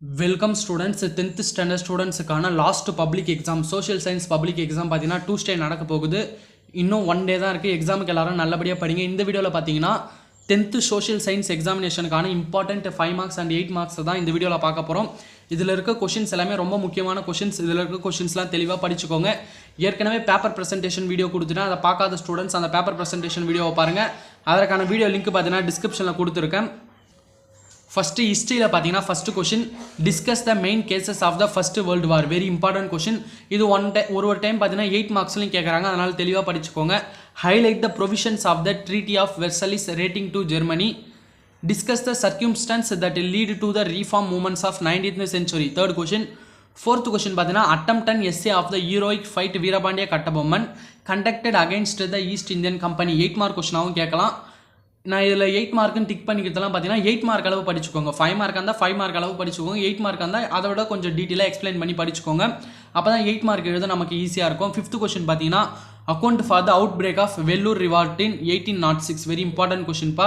Welcome students 10th standard ஸ்டூடெண்ட்ஸுக்கான last public exam social science public exam பார்த்தீங்கன்னா Tuesday நடக்க போகுது. இன்னும் 1 டே தான் இருக்குது. எக்ஸாமுக்கு எல்லாரும் நல்லபடியாக படிங்க. இந்த வீடியோவில் பார்த்தீங்கன்னா 10th சோஷியல் சயின்ஸ் எக்ஸாமினேஷனுக்கான இம்பார்ட்டன்ட் 5 மார்க்ஸ் அண்ட் 8 மார்க்ஸ் தான் இந்த வீடியோவில் பார்க்க போகிறோம். இதில் இருக்க கொஷின்ஸ் எல்லாமே ரொம்ப முக்கியமான கொஷின்ஸ். இதில் இருக்க கொஷின்ஸ்லாம் தெளிவாக படிச்சுக்கோங்க. ஏற்கனவே பேப்பர் ப்ரெசன்டேஷன் வீடியோ கொடுத்துட்டேன். அதை பார்க்காத ஸ்டூடெண்ட்ஸ் அந்த பேப்பர் ப்ரெசன்டேஷன் வீடியோவை பாருங்கள். அதற்கான வீடியோ லிங்க் பார்த்தீங்கன்னா டிஸ்கிரிப்ஷனில் கொடுத்துருக்கேன். ஃபஸ்ட்டு ஹிஸ்ட்ரியில் பார்த்தீங்கன்னா first question discuss the main causes of the first world war. Very important question. இது ஒரு டைம் பார்த்தீங்கன்னா 8 மார்க்ஸ்லையும் கேட்குறாங்க. அதனால் தெளிவாக படிச்சுக்கோங்க. Highlight the provisions of the treaty of Versailles relating to Germany. Discuss the circumstances that lead to the reform movements of 19th century. Third question. Fourth question பார்த்தீங்கன்னா attempt and essay of the heroic fight Veerapandiya Kattabomman conducted against the East Indian company. 8 mark கொஷினாகவும் கேட்கலாம். நான் இதில் 8 மார்க்குன்னு tick பண்ணிக்கிறதுலாம் பார்த்தீங்கன்னா 8 mark அளவு படிச்சுக்கோங்க. 5 mark இருந்தால் 5 mark அளவு படிச்சுக்கோங்க. 8 மார்க் இருந்தால் அதை விட கொஞ்சம் டீட்டெயிலாக எக்ஸ்பிளைன் பண்ணி படிச்சுக்கோங்க. அப்போ தான் 8 மார்க் எழுத நமக்கு ஈஸியாக இருக்கும். ஃபிஃப்த் கொஷின் பார்த்தீங்கன்னா account for the outbreak of Vellore revolt in 1806. Very important கொஷின்ப்பா.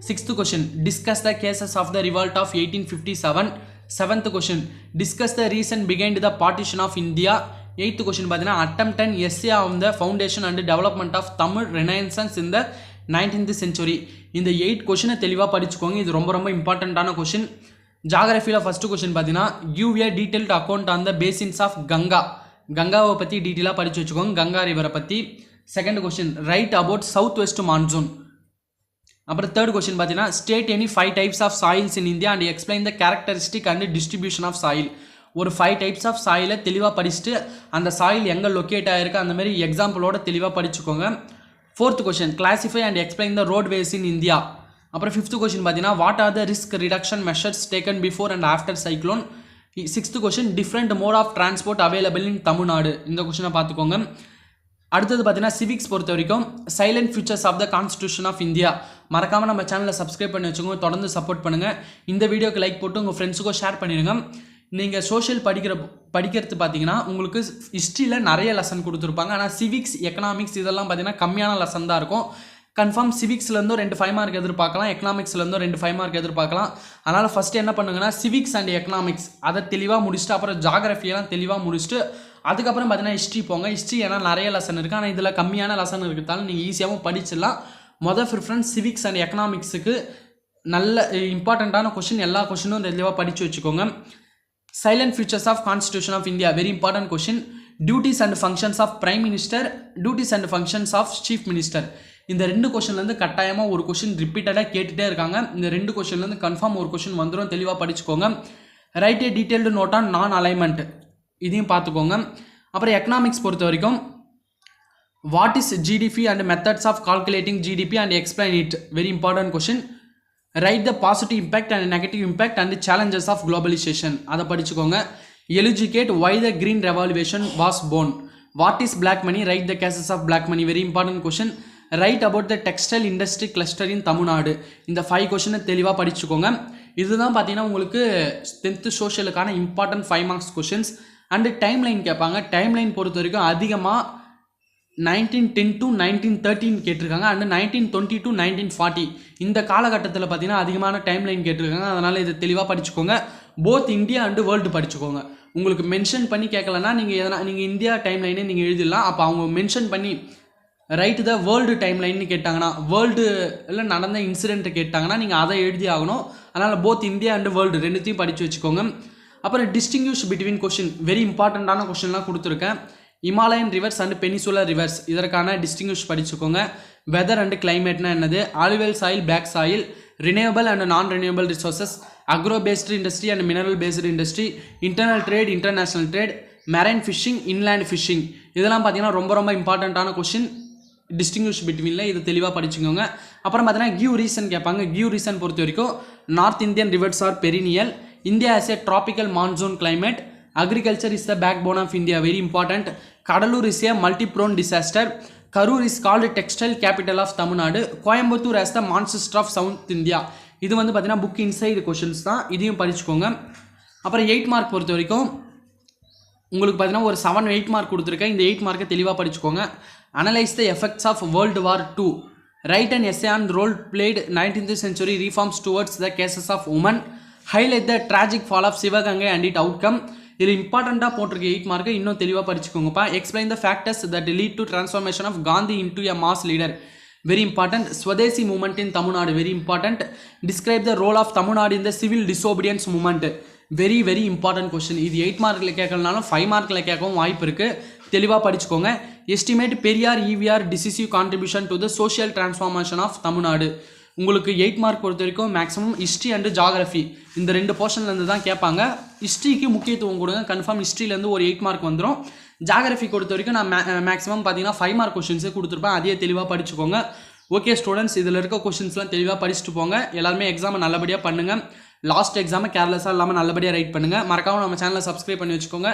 Sixth question discuss the causes of the revolt of 1857. Seventh question discuss the reason behind the partition of India. Eighth question பார்த்தீங்கன்னா attempt and essay on the foundation and development of Tamil renaissance in the 19th century. இந்த 8 கொஷினை தெளிவாக படிச்சுக்கோங்க. இது ரொம்ப ரொம்ப இம்பார்ட்டண்ட்டான question. ஜாகிரஃபியில் ஃபஸ்ட்டு கொஷின் பார்த்தீங்கன்னா give a detailed account on the basins of Ganga. கங்காவை பற்றி டீட்டெயிலாக படித்து வச்சுக்கோங்க. கங்கா ரிவரை பற்றி. Second question write about south west monsoon. அப்புறம் தேர்ட் கொஷின் பார்த்தீங்கன்னா state any 5 types of soils in India and explain the characteristic and distribution of soil. ஒரு 5 டைப்ஸ் ஆஃப் சாயிலை தெளிவாக படிச்சுட்டு அந்த சாயில் எங்கே லொக்கேட் ஆகிருக்கு அந்த மாதிரி எக்ஸாம்பிளோட தெளிவாக படிச்சுக்கோங்க. Fourth question classify and explain the roadways in India. அப்புறம் ஃபிஃப்த் கொஷின் பார்த்தீங்கன்னா what are the risk reduction measures taken before and after cyclone. Sixth question different mode of transport available in Tamil Nadu. இந்த கொஷினை பார்த்துக்கோங்க. அடுத்தது பார்த்தீங்கன்னா சிவிக்ஸ் பொறுத்த வரைக்கும் salient features of the constitution of India. மறக்காமல் நம்ம சேனலை சப்ஸ்கிரைப் பண்ணி வச்சுக்கோங்க. தொடர்ந்து சப்போர்ட் பண்ணுங்கள். இந்த வீடியோக்கு லைக் போட்டு உங்கள் ஃப்ரெண்ட்ஸுக்கும் ஷேர் பண்ணிடுங்க. நீங்கள் சோஷியல் படிக்கிறது பார்த்தீங்கன்னா உங்களுக்கு ஹிஸ்ட்ரியில் நிறைய லெசன் கொடுத்துருப்பாங்க. ஆனால் சிவிக்ஸ் எக்கனாமிக்ஸ் இதெல்லாம் பார்த்தீங்கன்னா கம்மியான லெசன் தான் இருக்கும். கன்ஃபார்ம் சிவிக்ஸ்லேருந்தும் 2 5 மார்க் எதிர்பார்க்கலாம். எக்கனாமிக்ஸ்லேருந்தும் 2 5 மார்க் எதிர்பார்க்கலாம். அதனால் ஃபஸ்ட்டு என்ன பண்ணுங்கன்னா சிவிக்ஸ் அண்ட் எக்கனாமிக்ஸ் அதை தெளிவாக முடிச்சுட்டு அப்புறம் ஜாகிரஃபியெல்லாம் தெளிவாக முடிச்சுட்டு அதுக்கப்புறம் பார்த்தீங்கன்னா ஹிஸ்ட்ரி போங்க. ஹிஸ்ட்ரி ஏன்னா நிறைய லெசன் இருக்குது. ஆனால் இதில் கம்மியான லெசன் இருக்கிறதால நீங்கள் ஈஸியாகவும் படிச்சிடலாம். மொதல் ப்ரிஃபரன்ஸ் சிவிக்ஸ் அண்ட் எக்கனாமிக்ஸுக்கு நல்ல இம்பார்ட்டண்ட்டான கொஷின். எல்லா கொஷினும் தெளிவாக படித்து வச்சுக்கோங்க. Salient features of constitution of India. Very important question. Duties and functions of prime minister, duties and functions of chief minister. இந்த 2 கொஷின்லேருந்து கட்டாயமாக ஒரு கொஷின் ரிப்பீட்டடாக கேட்டுகிட்டே இருக்காங்க. இந்த 2 கொஷின்லேருந்து கன்ஃபார்ம் ஒரு கொஷின் வந்துடும். தெளிவாக படிச்சுக்கோங்க. Write a detailed note on non alignment. இதையும் பார்த்துக்கோங்க. அப்புறம் எக்கனாமிக்ஸ் பொறுத்த வரைக்கும் what is GDP and methods of calculating GDP and explain it. Very important question. Write the positive impact and negative impact and challenges of globalisation. அதை படிச்சுக்கோங்க. Elucidate why the green revolution was born. What is black money. Write the causes of black money. Very important question. Write about the textile industry cluster இன் தமிழ்நாடு. இந்த 5 கொஷினை தெளிவாக படிச்சுக்கோங்க. இதுதான் பார்த்தீங்கன்னா உங்களுக்கு 10th சோஷியலுக்கான important 5 marks questions. And timeline கேட்பாங்க. Timeline பொறுத்த வரைக்கும் அதிகமாக 1910 to 1913 கேட்டிருக்காங்க. அண்டு 1920 to 1940 இந்த காலகட்டத்தில் பார்த்தீங்கன்னா அதிகமான டைம் லைன் கேட்டிருக்காங்க. அதனால் இதை தெளிவாக படிச்சுக்கோங்க. போத் இந்தியா அண்டு வேர்ல்டு படிச்சுக்கோங்க. உங்களுக்கு மென்ஷன் பண்ணி கேட்கலன்னா நீங்கள் இந்தியா டைம் லைனே நீங்கள் எழுதிடலாம். அப்போ அவங்க மென்ஷன் பண்ணி ரைட் த வேர்ல்டு டைம் லைன்னு கேட்டாங்கன்னா வேர்ல்டில் நடந்த இன்சிடென்ட் கேட்டாங்கன்னா நீங்கள் அதை எழுதி ஆகணும். அதனால் போத் இந்தியா அண்டு வேர்ல்டு 2த்தையும் படித்து வச்சுக்கோங்க. அப்புறம் டிஸ்டிங்யூஷ் பிட்வீன் கொஷின். வெரி இம்பார்ட்டண்ட்டான கொஷின்லாம் கொடுத்துருக்கேன். Himalayan rivers and peninsular rivers இதற்கான டிஸ்டிங்யூஷ் படிச்சுக்கோங்க. வெதர் அண்ட் கிளைமேட்னா என்னது, alluvial soil, black soil, renewable and non renewable resources, agro based industry and mineral based industry, internal trade, international trade, marine fishing, inland fishing. இதெல்லாம் பார்த்தீங்கன்னா ரொம்ப ரொம்ப இம்பார்ட்டண்ட்டான question distinguish பிட்வீனில். இது தெளிவாக படிச்சுக்கோங்க. அப்புறம் பார்த்தீங்கன்னா கிவ் ரீசன் கேட்பாங்க. கிவ் ரீசன் பொறுத்த வரைக்கும் north Indian rivers are perennial, India has a tropical monsoon climate, agriculture is the back bone of India. Very important. Cuddalore is a multi prone disaster, Karur is called textile capital of Tamil Nadu, Coimbatore as the Manchester of south India. இது வந்து பார்த்தீங்கன்னா book inside questions தான். இதையும் படிச்சுக்கோங்க. அப்புறம் 8 mark பொறுத்த வரைக்கும் உங்களுக்கு பார்த்தீங்கன்னா ஒரு 7-8 மார்க் கொடுத்துருக்கேன். இந்த 8 மார்க்கை தெளிவாக படிச்சுக்கோங்க. Analyse the effects of world war 2. Write and essay on role played 19th century reforms towards the cases of women. Highlight the tragic fall of Sivagangai and it outcome. இதில் இம்பார்ட்டண்ட்டாக போட்டிருக்க 8 மார்க்கு இன்னும் தெளிவாக படிச்சுக்கோங்கப்பா. Explain the factors that lead to transformation of Gandhi into a mass leader. Very important. Swadeshi movement in Tamil Nadu. Very important. Describe the role of Tamil Nadu in the civil disobedience moment. Very very important question. இது 8 மார்க்கில் கேட்கலனாலும் 5 மார்க்கில் கேட்கவும் வாய்ப்பு இருக்குது. தெளிவாக படிச்சுக்கோங்க. Estimate Periyar EVR decisive contribution to the social transformation of Tamil Nadu. உங்களுக்கு 8 mark பொறுத்த வரைக்கும் மேக்ஸிமம் ஹிஸ்ட்ரி அண்டு ஜாகிரஃபி இந்த 2 போர்ஷன்லேருந்து தான் கேட்பாங்க. ஹிஸ்ட்ரிக்கு முக்கியத்துவம் கொடுங்க. கன்ஃபார்ம் ஹிஸ்ட்ரியிலேருந்து ஒரு 8 மார்க் வந்துடும். ஜாகிரஃபி பொறுத்த வரைக்கும் நான் மேக்ஸிமம் பார்த்தீங்கன்னா 5 மார்க் கொஸ்டின்ஸே கொடுத்துருப்பேன். அதையே தெளிவாக படிச்சுக்கோங்க. ஓகே ஸ்டூடெண்ட்ஸ், இதில் இருக்க கொஸ்டின்ஸ்லாம் தெளிவாக படிச்சுட்டு போங்க. எல்லாருமே எக்ஸாமை நல்லபடியாக பண்ணுங்கள். லாஸ்ட் எக்ஸாமை கேர்லெஸ்ஸாக இல்லாமல் நல்லபடியாக ரைட் பண்ணுங்கள். மறக்காமல் நம்ம சேனலை சப்ஸ்கிரைப் பண்ணி வச்சுக்கோங்க.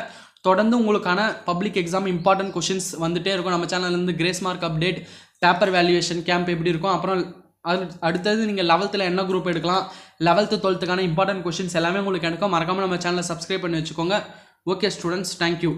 தொடர்ந்து உங்களுக்கான பப்ளிக் எக்ஸாம் இம்பார்ட்டன்ட் கொஷின்ஸ் வந்துகிட்டே இருக்கும். நம்ம சேனல்லேருந்து grace mark update, paper valuation camp எப்படி இருக்கும், அப்புறம் அடுத்தது நீங்கள் 11th என்ன குரூப் எடுக்கலாம், 11th 12th இம்பார்ட்டன்ட் கொஷின்ஸ் எல்லாமே உங்களுக்கு எடுக்கும். மறக்காமல் நம்ம சேனலை சப்ஸ்கிரைப் பண்ணி வச்சுக்கோங்க. Okay students, thank you.